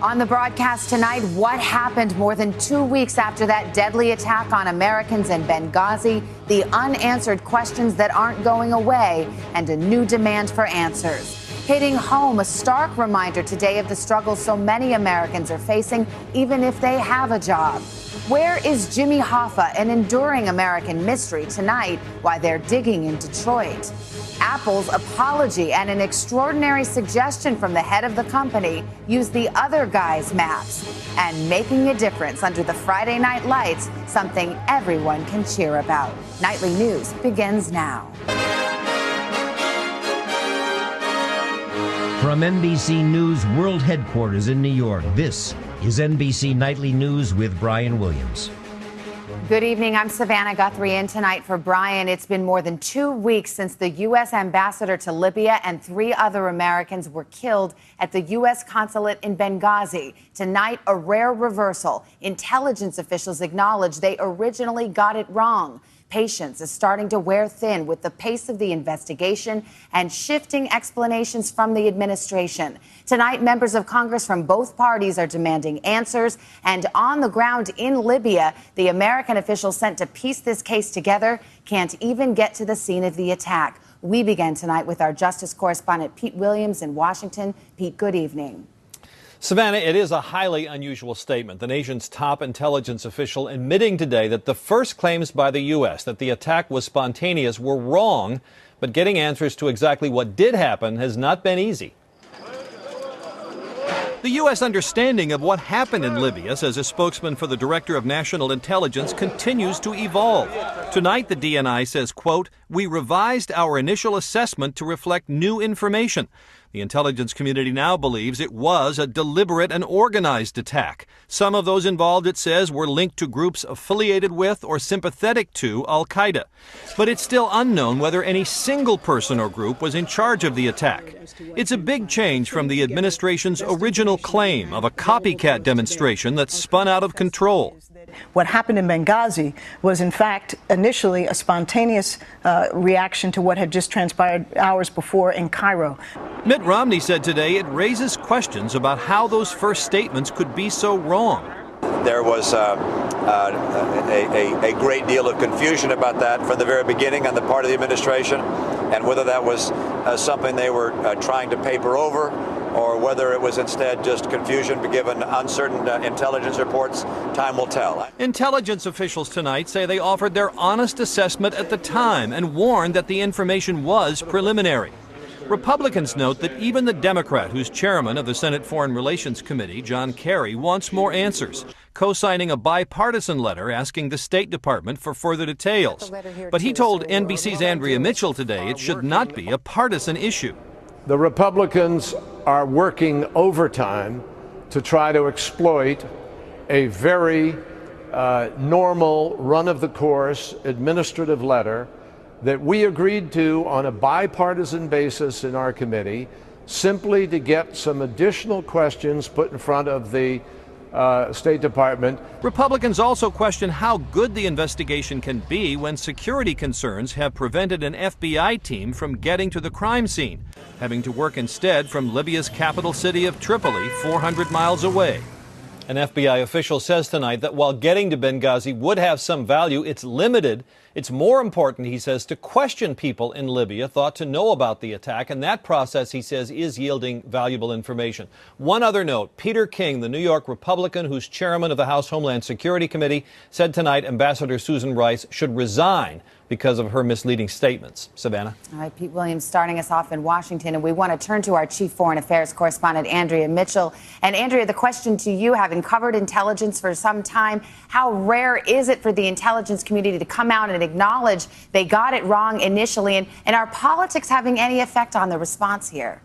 On the broadcast tonight, what happened more than 2 weeks after that deadly attack on Americans in Benghazi, the unanswered questions that aren't going away, and a new demand for answers. Hitting home, a stark reminder today of the struggle so many Americans are facing, even if they have a job. Where is Jimmy Hoffa, an enduring American mystery, tonight, why they're digging in Detroit? Apple's apology and an extraordinary suggestion from the head of the company: use the other guy's maps. And making a difference under the Friday night lights, something everyone can cheer about. Nightly News begins now. From NBC News World Headquarters in New York, this is NBC Nightly News with Brian Williams. Good evening. I'm Savannah Guthrie in tonight for Brian. It's been more than 2 weeks since the U.S. ambassador to Libya and 3 other Americans were killed at the U.S. consulate in Benghazi. Tonight, a rare reversal. Intelligence officials acknowledge they originally got it wrong. Patience is starting to wear thin with the pace of the investigation and shifting explanations from the administration. Tonight, members of Congress from both parties are demanding answers. And on the ground in Libya, the American officials sent to piece this case together can't even get to the scene of the attack. We begin tonight with our justice correspondent, Pete Williams, in Washington. Pete, good evening. Savannah, it is a highly unusual statement. The nation's top intelligence official admitting today that the first claims by the U.S. that the attack was spontaneous were wrong, but getting answers to exactly what did happen has not been easy. The U.S. understanding of what happened in Libya, says a spokesman for the Director of National Intelligence, continues to evolve. Tonight, the DNI says, quote, "We revised our initial assessment to reflect new information." The intelligence community now believes it was a deliberate and organized attack. Some of those involved, it says, were linked to groups affiliated with or sympathetic to al-Qaeda. But it's still unknown whether any single person or group was in charge of the attack. It's a big change from the administration's original claim of a copycat demonstration that spun out of control. What happened in Benghazi was, in fact, initially a spontaneous reaction to what had just transpired hours before in Cairo. Mitt Romney said today it raises questions about how those first statements could be so wrong. There was a great deal of confusion about that from the very beginning on the part of the administration, and whether that was something they were trying to paper over, or whether it was instead just confusion given uncertain intelligence reports, time will tell. Intelligence officials tonight say they offered their honest assessment at the time and warned that the information was preliminary. Republicans note that even the Democrat who's chairman of the Senate Foreign Relations Committee, John Kerry, wants more answers, co-signing a bipartisan letter asking the State Department for further details. But he told NBC's Andrea Mitchell today it should not be a partisan issue. The Republicans are working overtime to try to exploit a very normal, run-of-the-course administrative letter that we agreed to on a bipartisan basis in our committee, simply to get some additional questions put in front of the State Department. Republicans also question how good the investigation can be when security concerns have prevented an FBI team from getting to the crime scene, having to work instead from Libya's capital city of Tripoli, 400 miles away. An FBI official says tonight that while getting to Benghazi would have some value, it's limited. It's more important, he says, to question people in Libya thought to know about the attack, and that process, he says, is yielding valuable information. One other note, Peter King, the New York Republican who's chairman of the House Homeland Security Committee, said tonight Ambassador Susan Rice should resign because of her misleading statements. Savannah? All right, Pete Williams starting us off in Washington, and we want to turn to our chief foreign affairs correspondent, Andrea Mitchell. And Andrea, the question to you, having covered intelligence for some time, how rare is it for the intelligence community to come out and acknowledge they got it wrong initially? And are politics having any effect on the response here?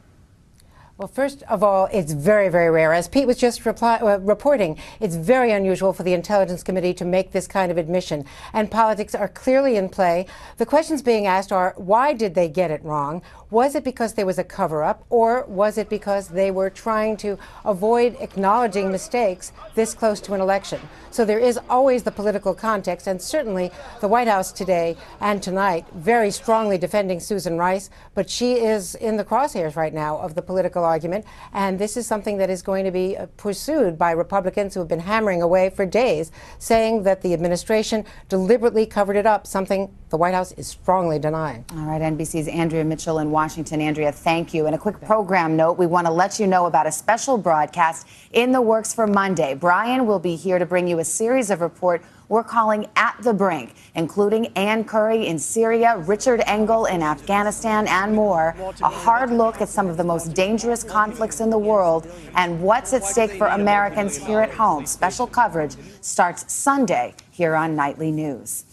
Well, first of all, it's very, very rare. As Pete was just reporting, it's very unusual for the Intelligence Committee to make this kind of admission. And politics are clearly in play. The questions being asked are, why did they get it wrong? Was it because there was a cover-up, or was it because they were trying to avoid acknowledging mistakes this close to an election? So there is always the political context, and certainly the White House today and tonight very strongly defending Susan Rice, but she is in the crosshairs right now of the political oral argument, and this is something that is going to be pursued by Republicans who have been hammering away for days, saying that the administration deliberately covered it up, something the White House is strongly denying. All right, NBC's Andrea Mitchell in Washington. Andrea, thank you. And a quick program note, we want to let you know about a special broadcast in the works for Monday. Brian will be here to bring you a series of reports we're calling At the Brink, including Ann Curry in Syria, Richard Engel in Afghanistan, and more. A hard look at some of the most dangerous conflicts in the world and what's at stake for Americans here at home. Special coverage starts Sunday here on Nightly News.